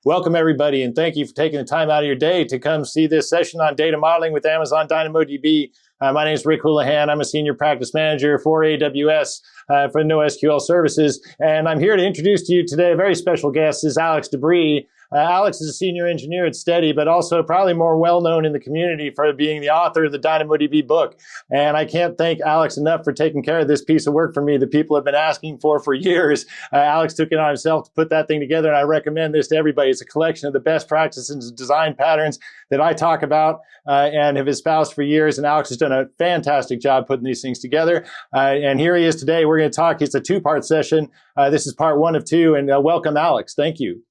Welcome, everybody, and thank you for taking the time out of your day to come see this session on data modeling with Amazon DynamoDB. My name is Rick Houlihan. I'm a senior practice manager for AWS for NoSQL services, and I'm here to introduce to you today a very special guest. This is Alex DeBrie. Alex is a senior engineer at Steady, but also probably more well-known in the community for being the author of the DynamoDB book. And I can't thank Alex enough for taking care of this piece of work for me that people have been asking for years. Alex took it on himself to put that thing together, and I recommend this to everybody. It's a collection of the best practices and design patterns that I talk about and have espoused for years. And Alex has done a fantastic job putting these things together. And here he is today. We're going to talk. It's a two-part session. This is part 1 of 2. And welcome, Alex. Thank you.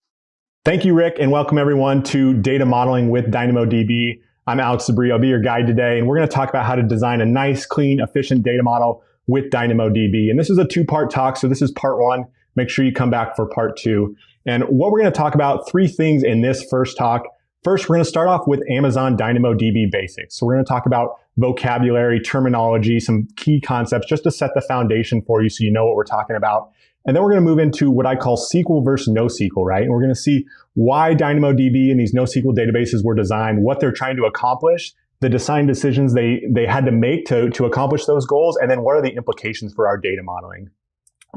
Thank you, Rick, and welcome everyone to Data Modeling with DynamoDB. I'm Alex DeBrie. I'll be your guide today, and we're going to talk about how to design a nice, clean, efficient data model with DynamoDB. And this is a two-part talk, so this is part 1. Make sure you come back for part 2. And what we're going to talk about, 3 things in this first talk. First, we're going to start off with Amazon DynamoDB basics. So we're going to talk about vocabulary, terminology, some key concepts, just to set the foundation for you so you know what we're talking about. And then we're going to move into what I call SQL versus NoSQL, right? And we're going to see why DynamoDB and these NoSQL databases were designed, what they're trying to accomplish, the design decisions they had to make to accomplish those goals, and then what are the implications for our data modeling.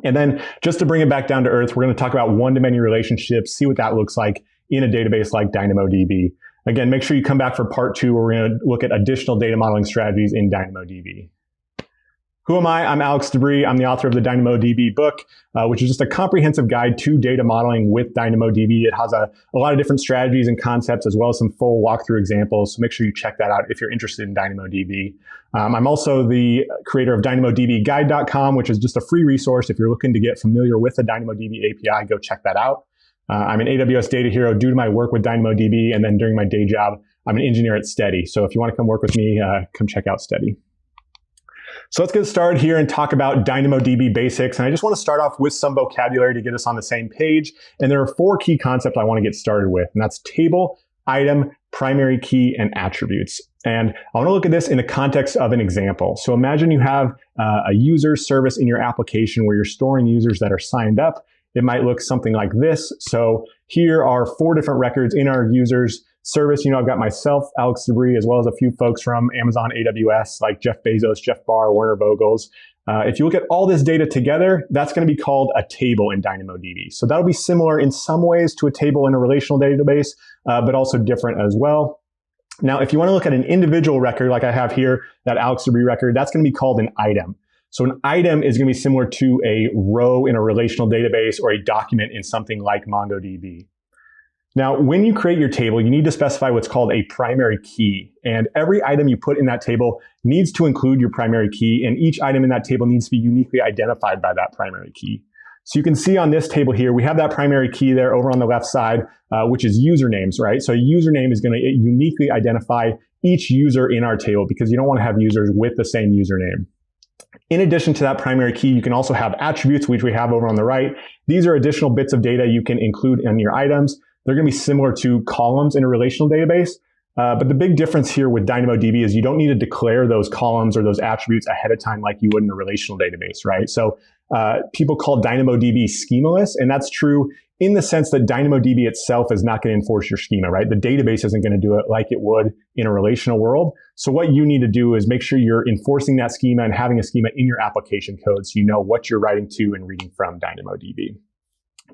And then just to bring it back down to earth, we're going to talk about one-to-many relationships, see what that looks like in a database like DynamoDB. Again, make sure you come back for part 2 where we're going to look at additional data modeling strategies in DynamoDB. Who am I? I'm Alex DeBrie. I'm the author of the DynamoDB book, which is just a comprehensive guide to data modeling with DynamoDB. It has a lot of different strategies and concepts, as well as some full walkthrough examples. So make sure you check that out if you're interested in DynamoDB. I'm also the creator of DynamoDBguide.com, which is just a free resource. If you're looking to get familiar with the DynamoDB API, go check that out. I'm an AWS data hero due to my work with DynamoDB. And then during my day job, I'm an engineer at Steady. So if you want to come work with me, come check out Steady. So let's get started here and talk about DynamoDB basics. And I just want to start off with some vocabulary to get us on the same page. And there are 4 key concepts I want to get started with. And that's table, item, primary key, and attributes. And I want to look at this in the context of an example. So imagine you have a user service in your application where you're storing users that are signed up. It might look something like this. So here are 4 different records in our users service. You know, I've got myself, Alex DeBrie, as well as a few folks from Amazon AWS, like Jeff Bezos, Jeff Barr, Werner Vogels. If you look at all this data together, that's going to be called a table in DynamoDB. So that'll be similar in some ways to a table in a relational database, but also different as well. Now, if you want to look at an individual record, like I have here, that Alex DeBrie record, that's going to be called an item. So an item is going to be similar to a row in a relational database or a document in something like MongoDB. Now, when you create your table, you need to specify what's called a primary key. And every item you put in that table needs to include your primary key, and each item in that table needs to be uniquely identified by that primary key. So you can see on this table here, we have that primary key there over on the left side, which is usernames, right? So a username is going to uniquely identify each user in our table because you don't want to have users with the same username. In addition to that primary key, you can also have attributes, which we have over on the right. These are additional bits of data you can include in your items. They're going to be similar to columns in a relational database. But the big difference here with DynamoDB is you don't need to declare those columns or those attributes ahead of time like you would in a relational database, right? So people call DynamoDB schemaless, and that's true in the sense that DynamoDB itself is not going to enforce your schema, right? The database isn't going to do it like it would in a relational world. So what you need to do is make sure you're enforcing that schema and having a schema in your application code so you know what you're writing to and reading from DynamoDB.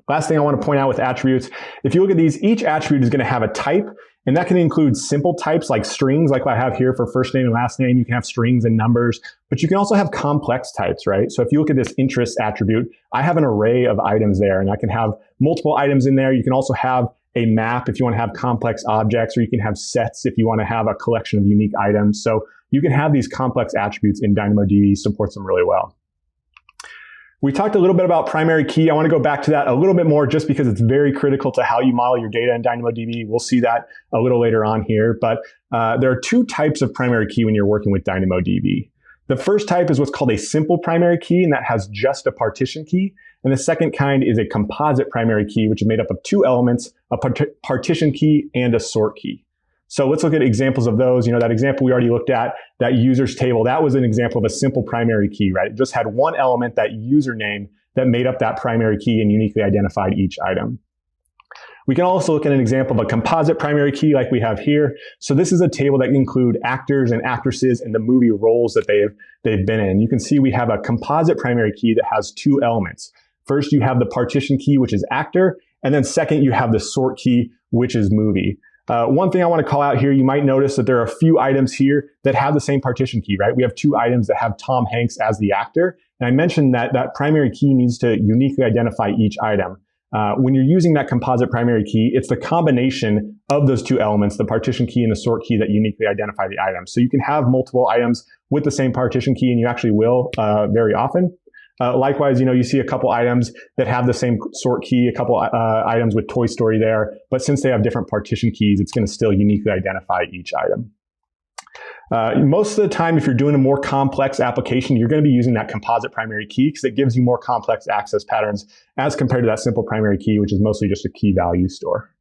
Last thing I want to point out with attributes, if you look at these, each attribute is going to have a type, and that can include simple types like strings, like I have here for first name and last name. You can have strings and numbers, but you can also have complex types, right? So if you look at this interest attribute, I have an array of items there, and I can have multiple items in there. You can also have a map if you want to have complex objects, or you can have sets if you want to have a collection of unique items. So you can have these complex attributes in DynamoDB, supports them really well. We talked a little bit about primary key. I want to go back to that a little bit more just because it's very critical to how you model your data in DynamoDB. We'll see that a little later on here. But there are 2 types of primary key when you're working with DynamoDB. The first type is what's called a simple primary key, and that has just a partition key. And the second kind is a composite primary key, which is made up of 2 elements, a partition key and a sort key. So let's look at examples of those. You know, that example we already looked at, that users table, that was an example of a simple primary key, right? It just had one element, that username, that made up that primary key and uniquely identified each item. We can also look at an example of a composite primary key like we have here. So this is a table that can include actors and actresses and the movie roles that they've been in. You can see we have a composite primary key that has two elements. First, you have the partition key, which is actor, and then second, you have the sort key, which is movie. One thing I want to call out here, you might notice that there are a few items here that have the same partition key, right? We have two items that have Tom Hanks as the actor. And I mentioned that that primary key needs to uniquely identify each item. When you're using that composite primary key, it's the combination of those two elements, the partition key and the sort key, that uniquely identify the item. So you can have multiple items with the same partition key, and you actually will very often. Likewise, you see a couple items that have the same sort key, a couple items with Toy Story there, but since they have different partition keys, it's going to still uniquely identify each item. Most of the time, if you're doing a more complex application, you're going to be using that composite primary key because it gives you more complex access patterns as compared to that simple primary key, which is mostly just a key value store.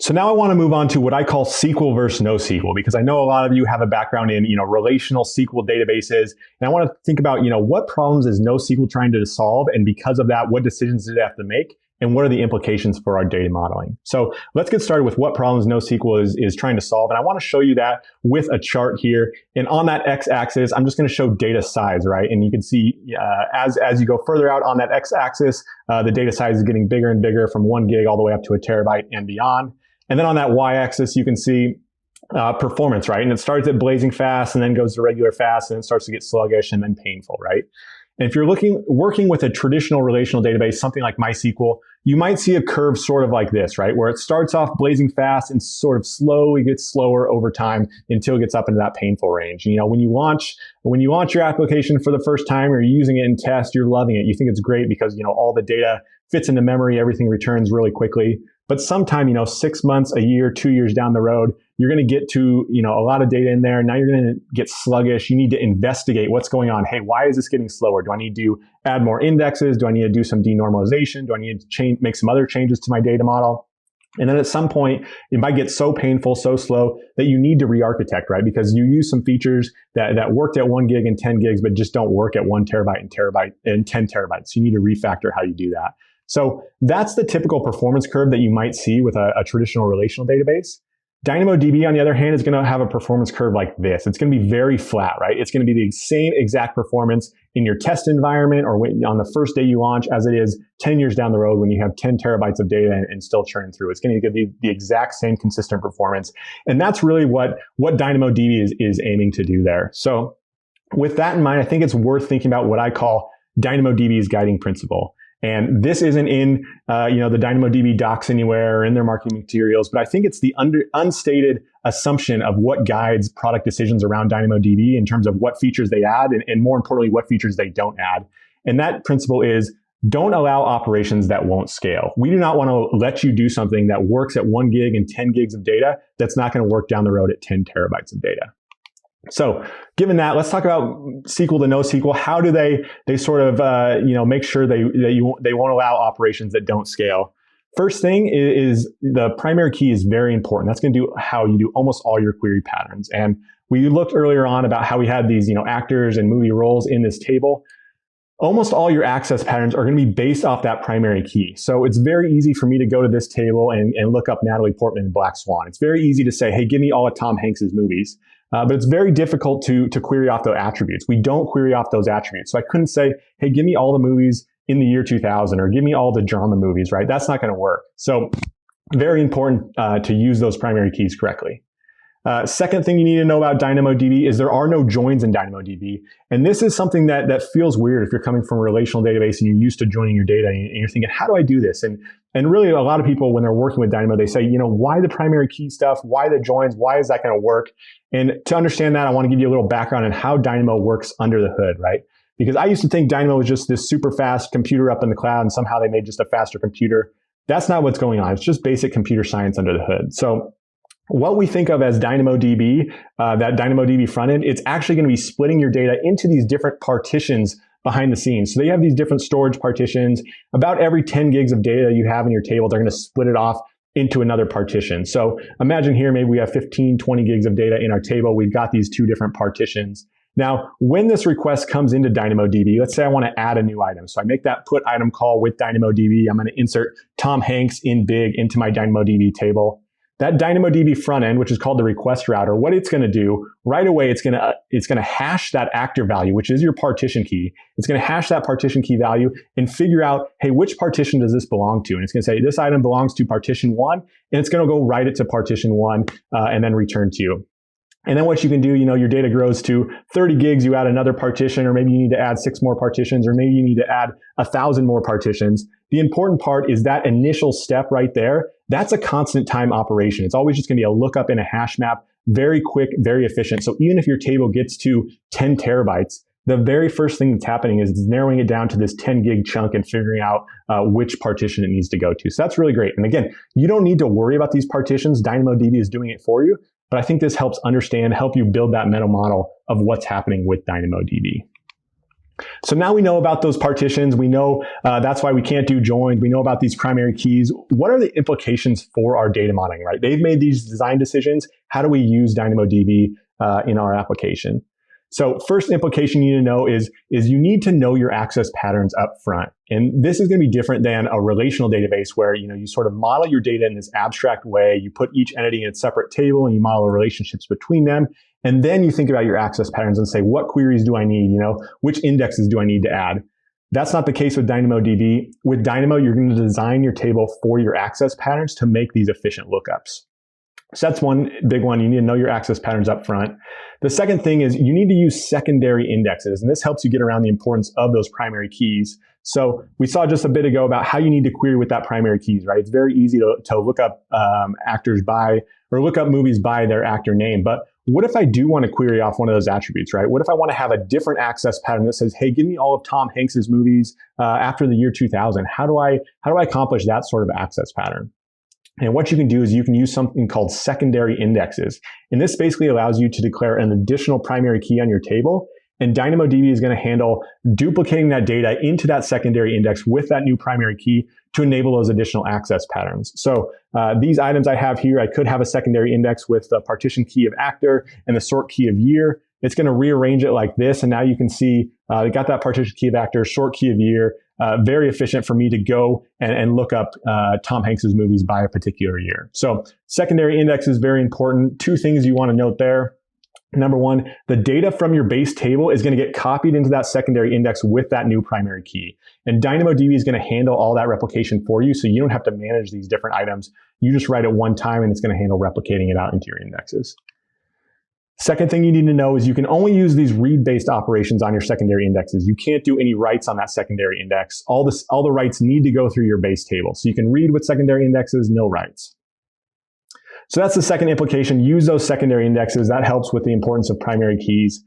So now I want to move on to what I call SQL versus NoSQL, because I know a lot of you have a background in, relational SQL databases. And I want to think about, what problems is NoSQL trying to solve? And because of that, what decisions do they have to make? And what are the implications for our data modeling? So let's get started with what problems NoSQL is trying to solve. And I want to show you that with a chart here. And on that x-axis, I'm just going to show data size, right? And you can see as you go further out on that x-axis, the data size is getting bigger and bigger from 1 gig all the way up to a terabyte and beyond. And then on that y-axis, you can see performance, right? And it starts at blazing fast and then goes to regular fast and it starts to get sluggish and then painful, right? And if you're working with a traditional relational database, something like MySQL, you might see a curve sort of like this, right? Where it starts off blazing fast and sort of slowly gets slower over time until it gets up into that painful range. When you launch your application for the first time or you're using it in test, you're loving it. You think it's great because, all the data fits into memory, everything returns really quickly. But sometime, 6 months, a year, 2 years down the road, you're going to get to, a lot of data in there. Now you're going to get sluggish. You need to investigate what's going on. Hey, why is this getting slower? Do I need to add more indexes? Do I need to do some denormalization? Do I need to make some other changes to my data model? And then at some point, it might get so painful, so slow that you need to re-architect, right? Because you use some features that worked at 1 gig and 10 gigs, but just don't work at 1 terabyte and 10 terabytes. You need to refactor how you do that. So that's the typical performance curve that you might see with a traditional relational database. DynamoDB, on the other hand, is going to have a performance curve like this. It's going to be very flat, right? It's going to be the same exact performance in your test environment or on the first day you launch as it is 10 years down the road when you have 10 terabytes of data and still churning through. It's going to be the exact same consistent performance. And that's really what DynamoDB is aiming to do there. So with that in mind, I think it's worth thinking about what I call DynamoDB's guiding principle. And this isn't in, the DynamoDB docs anywhere or in their marketing materials, but I think it's the unstated assumption of what guides product decisions around DynamoDB in terms of what features they add and more importantly, what features they don't add. And that principle is don't allow operations that won't scale. We do not want to let you do something that works at 1 gig and 10 gigs of data that's not going to work down the road at 10 terabytes of data. So given that, let's talk about SQL to NoSQL. How do they sort of, make sure they won't allow operations that don't scale? First thing is the primary key is very important. That's going to do how you do almost all your query patterns. And we looked earlier on about how we had these, actors and movie roles in this table. Almost all your access patterns are going to be based off that primary key. So it's very easy for me to go to this table and look up Natalie Portman in Black Swan. It's very easy to say, hey, give me all of Tom Hanks's movies. But it's very difficult to query off those attributes. We don't query off those attributes. So I couldn't say, hey, give me all the movies in the year 2000 or give me all the drama movies, right? That's not going to work. So very important to use those primary keys correctly. Second thing you need to know about DynamoDB is there are no joins in DynamoDB. And this is something that feels weird if you're coming from a relational database and you're used to joining your data and you're thinking, how do I do this? And really a lot of people, when they're working with Dynamo, they say, why the primary key stuff? Why the joins? Why is that going to work? And to understand that, I want to give you a little background on how Dynamo works under the hood, right? Because I used to think Dynamo was just this super fast computer up in the cloud and somehow they made just a faster computer. That's not what's going on. It's just basic computer science under the hood. So what we think of as DynamoDB, that DynamoDB front end, it's actually going to be splitting your data into these different partitions behind the scenes. So they have these different storage partitions. About every 10 gigs of data you have in your table, they're going to split it off into another partition. So imagine here, maybe we have 15, 20 gigs of data in our table. We've got these two different partitions. Now, when this request comes into DynamoDB, let's say I want to add a new item. So I make that put item call with DynamoDB. I'm going to insert Tom Hanks in big into my DynamoDB table. That DynamoDB front end, which is called the request router, what it's going to do right away, it's going to hash that actor value, which is your partition key. It's going to hash that partition key value and figure out, hey, which partition does this belong to? And it's going to say this item belongs to partition 1, and it's going to go write it to partition 1 and then return to you. And then what you can do, your data grows to 30 gigs, you add another partition, or maybe you need to add 6 more partitions, or maybe you need to add 1,000 more partitions. The important part is that initial step right there, that's a constant time operation. It's always just going to be a lookup in a hash map, very quick, very efficient. So even if your table gets to 10 terabytes, the very first thing that's happening is it's narrowing it down to this 10 gig chunk and figuring out which partition it needs to go to. So that's really great. And again, you don't need to worry about these partitions. DynamoDB is doing it for you. But I think this helps help you build that mental model of what's happening with DynamoDB. So now we know about those partitions. We know that's why we can't do joins. We know about these primary keys. What are the implications for our data modeling, right? They've made these design decisions. How do we use DynamoDB in our application? So first implication you need to know is you need to know your access patterns up front. And this is going to be different than a relational database where, you sort of model your data in this abstract way. You put each entity in a separate table and you model the relationships between them. And then you think about your access patterns and say, what queries do I need? Which indexes do I need to add? That's not the case with DynamoDB. With Dynamo, you're going to design your table for your access patterns to make these efficient lookups. So that's one big one. You need to know your access patterns up front. The second thing is you need to use secondary indexes, and this helps you get around the importance of those primary keys. So we saw just a bit ago about how you need to query with that primary keys, right? It's very easy to look up actors by, or look up movies by their actor name. But what if I do want to query off one of those attributes, right? What if I want to have a different access pattern that says, hey, give me all of Tom Hanks's movies after the year 2000? How do I accomplish that sort of access pattern? And what you can do is you can use something called secondary indexes. And this basically allows you to declare an additional primary key on your table. And DynamoDB is going to handle duplicating that data into that secondary index with that new primary key to enable those additional access patterns. So these items I have here, I could have a secondary index with the partition key of actor and the sort key of year. It's going to rearrange it like this. And now you can see they got that partition key of actor, short key of year. Very efficient for me to go and look up Tom Hanks's movies by a particular year. So secondary index is very important. 2 things you want to note there. Number 1, the data from your base table is going to get copied into that secondary index with that new primary key. And DynamoDB is going to handle all that replication for you, so you don't have to manage these different items. You just write it one time, and it's going to handle replicating it out into your indexes. Second thing you need to know is you can only use these read-based operations on your secondary indexes. You can't do any writes on that secondary index. All the writes need to go through your base table. So you can read with secondary indexes, no writes. So that's the second implication. Use those secondary indexes. That helps with the importance of primary keys.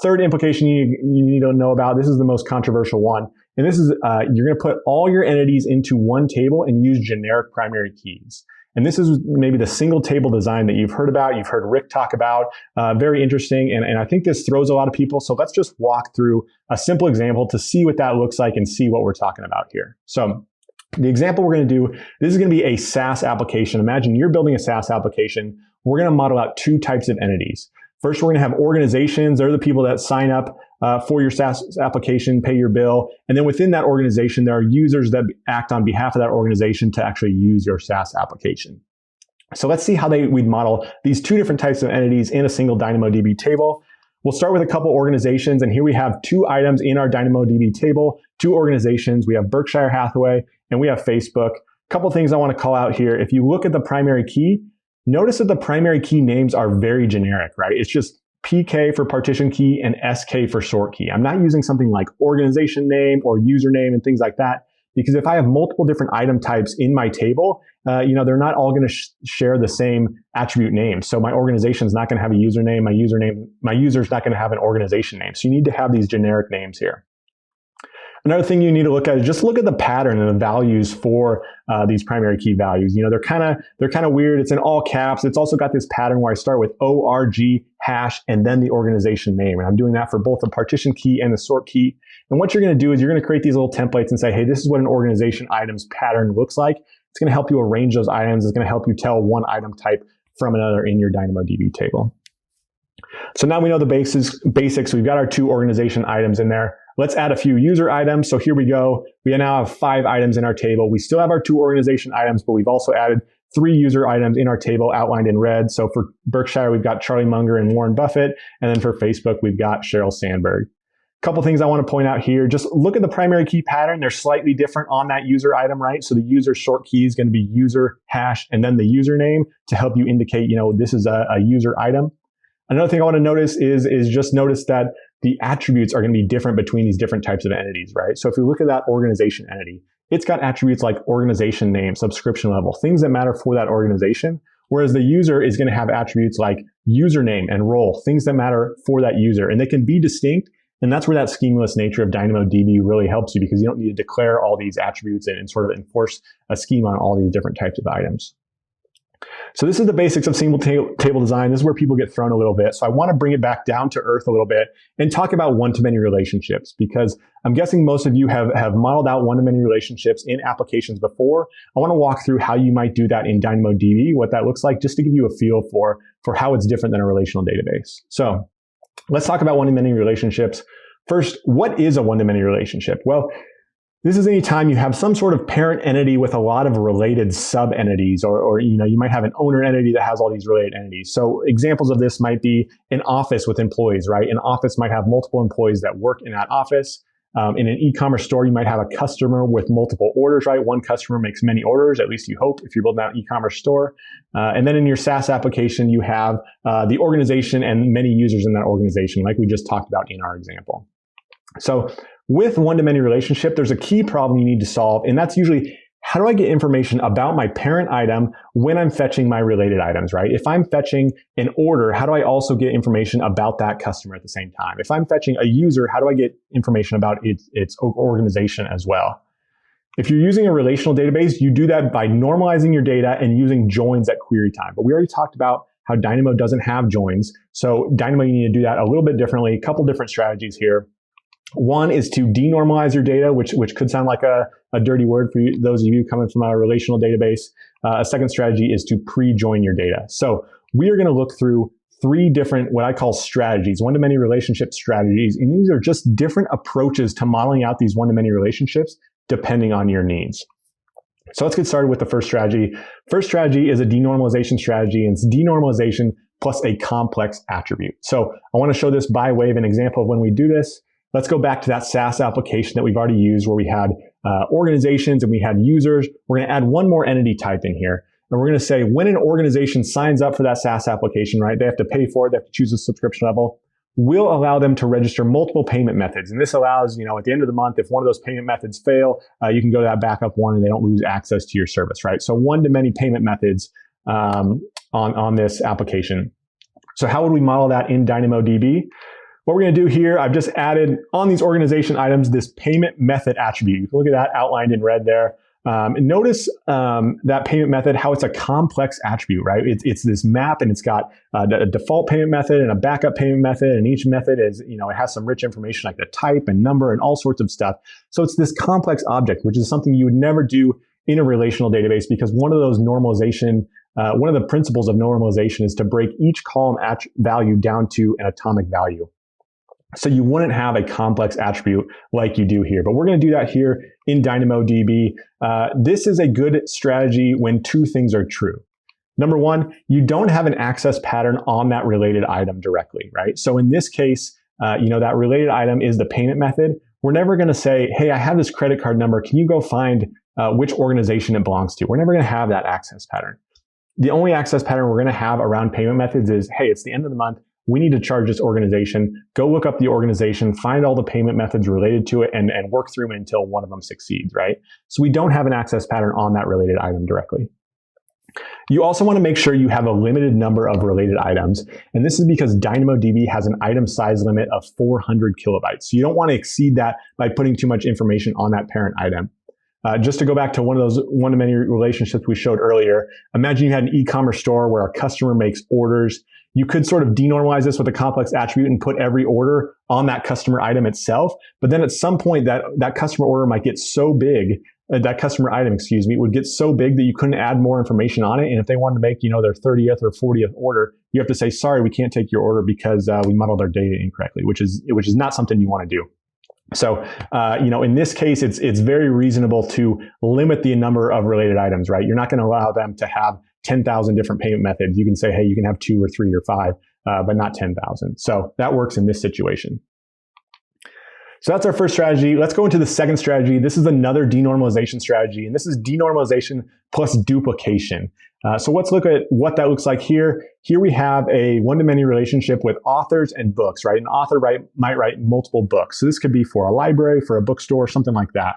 Third implication you need to know about, this is the most controversial one. And this is, you're going to put all your entities into one table and use generic primary keys. And this is maybe the single table design that you've heard about, you've heard Rick talk about, very interesting. And I think this throws a lot of people. So let's just walk through a simple example to see what that looks like and see what we're talking about here. So the example we're going to do, this is going to be a SaaS application. Imagine you're building a SaaS application. We're going to model out 2 types of entities. First, we're going to have organizations. They're the people that sign up for your SaaS application, pay your bill. And then within that organization, there are users that act on behalf of that organization to actually use your SaaS application. So let's see how we'd model these 2 different types of entities in a single DynamoDB table. We'll start with a couple organizations. And here we have 2 items in our DynamoDB table, 2 organizations. We have Berkshire Hathaway and we have Facebook. A couple things I want to call out here. If you look at the primary key, notice that the primary key names are very generic, right? It's just PK for partition key and SK for sort key. I'm not using something like organization name or username and things like that, because if I have multiple different item types in my table, they're not all going to share the same attribute name. So my organization is not going to have a username. My user is not going to have an organization name. So you need to have these generic names here. Another thing you need to look at is just look at the pattern and the values for these primary key values. They're kind of weird. It's in all caps. It's also got this pattern where I start with org hash and then the organization name. And I'm doing that for both the partition key and the sort key. And what you're going to do is you're going to create these little templates and say, hey, this is what an organization items pattern looks like. It's going to help you arrange those items. It's going to help you tell one item type from another in your DynamoDB table. So now we know the basics. We've got our 2 organization items in there. Let's add a few user items. So here we go. We now have 5 items in our table. We still have our 2 organization items, but we've also added 3 user items in our table outlined in red. So for Berkshire, we've got Charlie Munger and Warren Buffett. And then for Facebook, we've got Sheryl Sandberg. Couple things I want to point out here. Just look at the primary key pattern. They're slightly different on that user item, right? So the user short key is going to be user hash and then the username to help you indicate, this is a user item. Another thing I want to notice is just notice that the attributes are going to be different between these different types of entities, right? So if you look at that organization entity, it's got attributes like organization name, subscription level, things that matter for that organization. Whereas the user is going to have attributes like username and role, things that matter for that user. And they can be distinct. And that's where that schemaless nature of DynamoDB really helps you, because you don't need to declare all these attributes and sort of enforce a schema on all these different types of items. So this is the basics of single table design. This is where people get thrown a little bit. So I want to bring it back down to earth a little bit and talk about one-to-many relationships, because I'm guessing most of you have modeled out one-to-many relationships in applications before. I want to walk through how you might do that in DynamoDB, what that looks like, just to give you a feel for how it's different than a relational database. So let's talk about one-to-many relationships. First, what is a one-to-many relationship? Well, this is any time you have some sort of parent entity with a lot of related sub-entities, or you might have an owner entity that has all these related entities. So examples of this might be an office with employees, right? An office might have multiple employees that work in that office. In an e-commerce store, you might have a customer with multiple orders, right? One customer makes many orders, at least you hope, if you're building out an e-commerce store. And then in your SaaS application, you have the organization and many users in that organization, like we just talked about in our example. So with one-to-many relationship, there's a key problem you need to solve, and that's usually, how do I get information about my parent item when I'm fetching my related items, right? If I'm fetching an order, how do I also get information about that customer at the same time? If I'm fetching a user, how do I get information about its organization as well? If you're using a relational database, you do that by normalizing your data and using joins at query time. But we already talked about how Dynamo doesn't have joins. So Dynamo, you need to do that a little bit differently. A couple different strategies here. One is to denormalize your data, which could sound like a dirty word for you, those of you coming from a relational database. A second strategy is to pre-join your data. So we are going to look through 3 different, what I call strategies, one-to-many relationship strategies. And these are just different approaches to modeling out these one-to-many relationships depending on your needs. So let's get started with the first strategy. First strategy is a denormalization strategy, and it's denormalization plus a complex attribute. So I want to show this by way of an example of when we do this. Let's go back to that SaaS application that we've already used, where we had organizations and we had users. We're going to add one more entity type in here. And we're going to say when an organization signs up for that SaaS application, right, they have to pay for it, they have to choose a subscription level. We'll allow them to register multiple payment methods. And this allows, at the end of the month, if one of those payment methods fail, you can go to that backup one and they don't lose access to your service, right? So one-to-many payment methods on this application. So how would we model that in DynamoDB? What we're going to do here, I've just added on these organization items this payment method attribute. You can look at that outlined in red there. And notice that payment method, how it's a complex attribute, right? It's this map, and it's got a default payment method and a backup payment method. And each method is, it has some rich information like the type and number and all sorts of stuff. So it's this complex object, which is something you would never do in a relational database, because one of those normalization, one of the principles of normalization is to break each column value down to an atomic value. So you wouldn't have a complex attribute like you do here, but we're going to do that here in DynamoDB. This is a good strategy when 2 things are true. Number one, you don't have an access pattern on that related item directly, right? So in this case, that related item is the payment method. We're never going to say, hey, I have this credit card number. Can you go find which organization it belongs to? We're never going to have that access pattern. The only access pattern we're going to have around payment methods is, hey, it's the end of the month. We need to charge this organization. Go look up the organization, find all the payment methods related to it, and work through them until one of them succeeds, right? So we don't have an access pattern on that related item directly. You also want to make sure you have a limited number of related items. And this is because DynamoDB has an item size limit of 400 kilobytes. So you don't want to exceed that by putting too much information on that parent item. Just to go back to one of those one-to-many relationships we showed earlier, imagine you had an e-commerce store where a customer makes orders. You could sort of denormalize this with a complex attribute and put every order on that customer item itself. But then at some point, that customer order might get so big that customer item, would get so big that you couldn't add more information on it. And if they wanted to make, their 30th or 40th order, you have to say, sorry, we can't take your order because we modeled our data incorrectly, which is not something you want to do. So, in this case, it's very reasonable to limit the number of related items, right? You're not going to allow them to have 10,000 different payment methods. You can say, hey, you can have 2 or 3 or 5, but not 10,000. So that works in this situation. So that's our first strategy. Let's go into the second strategy. This is another denormalization strategy, and this is denormalization plus duplication. So let's look at what that looks like here. Here we have a one-to-many relationship with authors and books, right? An author might write multiple books. So this could be for a library, for a bookstore, something like that.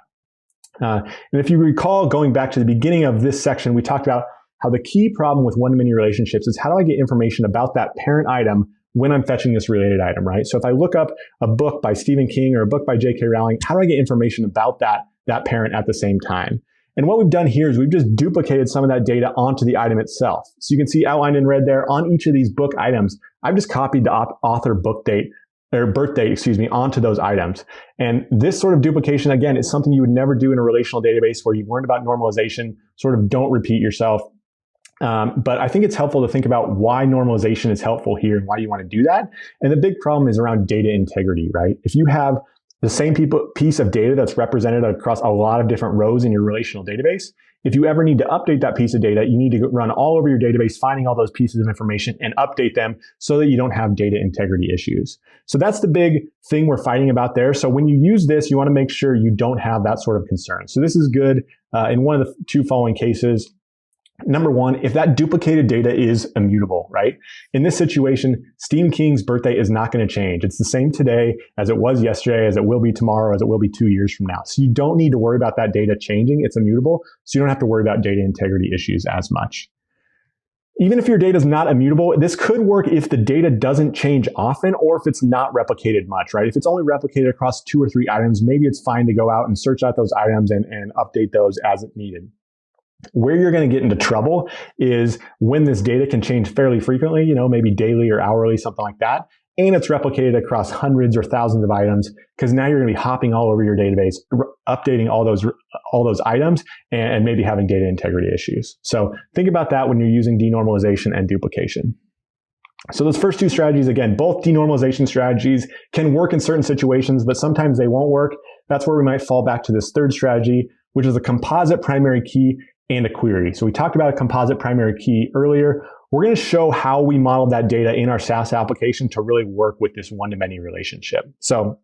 And if you recall, going back to the beginning of this section, we talked about how the key problem with one-to-many relationships is how do I get information about that parent item when I'm fetching this related item, right? So if I look up a book by Stephen King or a book by J.K. Rowling, how do I get information about that parent at the same time? And what we've done here is we've just duplicated some of that data onto the item itself. So you can see outlined in red there on each of these book items, I've just copied the author book date or birth date, onto those items. And this sort of duplication, again, is something you would never do in a relational database where you've learned about normalization. Sort of don't repeat yourself. But I think it's helpful to think about why normalization is helpful here and why you want to do that. And the big problem is around data integrity, right? If you have the same piece of data that's represented across a lot of different rows in your relational database, if you ever need to update that piece of data, you need to run all over your database, finding all those pieces of information and update them so that you don't have data integrity issues. So that's the big thing we're fighting about there. So when you use this, you want to make sure you don't have that sort of concern. So this is good in one of the 2 following cases. Number one, if that duplicated data is immutable, right? In this situation, Stephen King's birthday is not going to change. It's the same today as it was yesterday, as it will be tomorrow, as it will be 2 years from now. So you don't need to worry about that data changing. It's immutable. So you don't have to worry about data integrity issues as much. Even if your data is not immutable, this could work if the data doesn't change often or if it's not replicated much, right? If it's only replicated across 2 or 3 items, maybe it's fine to go out and search out those items and update those as needed. Where you're going to get into trouble is when this data can change fairly frequently, maybe daily or hourly, something like that. And it's replicated across hundreds or thousands of items because now you're going to be hopping all over your database, updating all those items and maybe having data integrity issues. So think about that when you're using denormalization and duplication. So those first 2 strategies, again, both denormalization strategies can work in certain situations, but sometimes they won't work. That's where we might fall back to this third strategy, which is a composite primary key and a query. So we talked about a composite primary key earlier. We're going to show how we modeled that data in our SaaS application to really work with this one-to-many relationship. So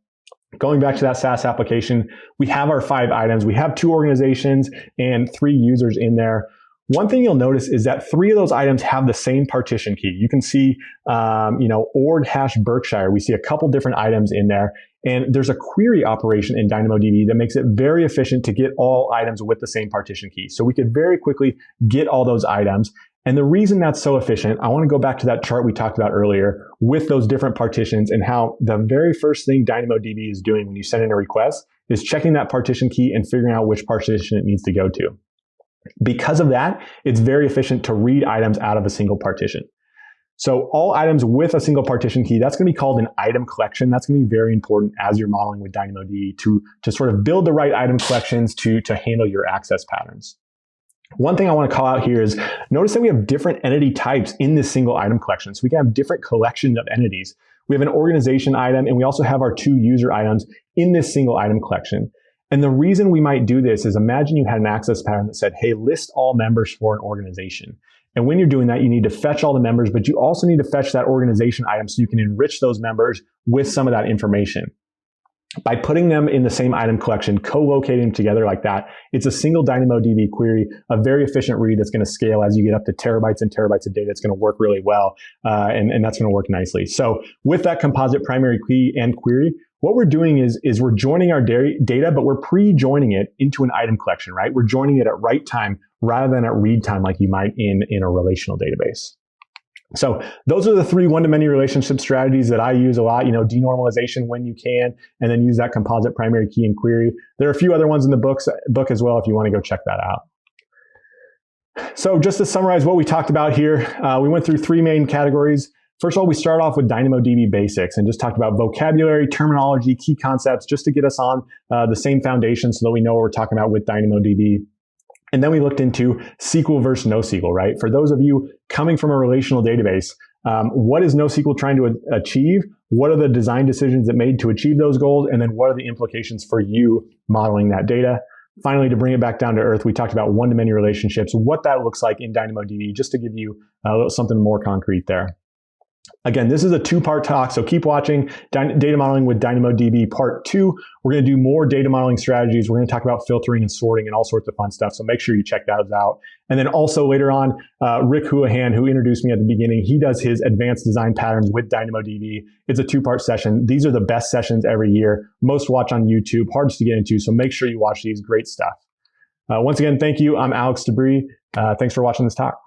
going back to that SaaS application, we have our 5 items. We have 2 organizations and 3 users in there. One thing you'll notice is that 3 of those items have the same partition key. You can see, org # Berkshire. We see a couple different items in there. And there's a query operation in DynamoDB that makes it very efficient to get all items with the same partition key. So we could very quickly get all those items. And the reason that's so efficient, I want to go back to that chart we talked about earlier with those different partitions and how the very first thing DynamoDB is doing when you send in a request is checking that partition key and figuring out which partition it needs to go to. Because of that, it's very efficient to read items out of a single partition. So all items with a single partition key, that's going to be called an item collection. That's going to be very important as you're modeling with DynamoDB to sort of build the right item collections to handle your access patterns. One thing I want to call out here is notice that we have different entity types in this single item collection. So we can have different collections of entities. We have an organization item, and we also have our 2 user items in this single item collection. And the reason we might do this is imagine you had an access pattern that said, hey, list all members for an organization. And when you're doing that, you need to fetch all the members, but you also need to fetch that organization item so you can enrich those members with some of that information. By putting them in the same item collection, co-locating them together like that, it's a single DynamoDB query, a very efficient read that's going to scale as you get up to terabytes and terabytes of data. It's going to work really well, and that's going to work nicely. So with that composite primary key and query, what we're doing is we're joining our data, but we're pre-joining it into an item collection, right? We're joining it at write time rather than at read time like you might in a relational database. So those are the 3 one-to-many relationship strategies that I use a lot, denormalization when you can, and then use that composite primary key and query. There are a few other ones in the book as well if you want to go check that out. So just to summarize what we talked about here, we went through 3 main categories. First of all, we start off with DynamoDB basics and just talked about vocabulary, terminology, key concepts, just to get us on the same foundation so that we know what we're talking about with DynamoDB. And then we looked into SQL versus NoSQL, right? For those of you coming from a relational database, what is NoSQL trying to achieve? What are the design decisions it made to achieve those goals? And then what are the implications for you modeling that data? Finally, to bring it back down to earth, we talked about one-to-many relationships, what that looks like in DynamoDB, just to give you something more concrete there. Again, this is a two-part talk, so keep watching. Data modeling with DynamoDB part 2. We're going to do more data modeling strategies. We're going to talk about filtering and sorting and all sorts of fun stuff, so make sure you check those out. And then also later on, Rick Houlihan, who introduced me at the beginning, he does his advanced design patterns with DynamoDB. It's a two-part session. These are the best sessions every year. Most watch on YouTube, hardest to get into, so make sure you watch these. Great stuff. Once again, thank you. I'm Alex DeBrie. Thanks for watching this talk.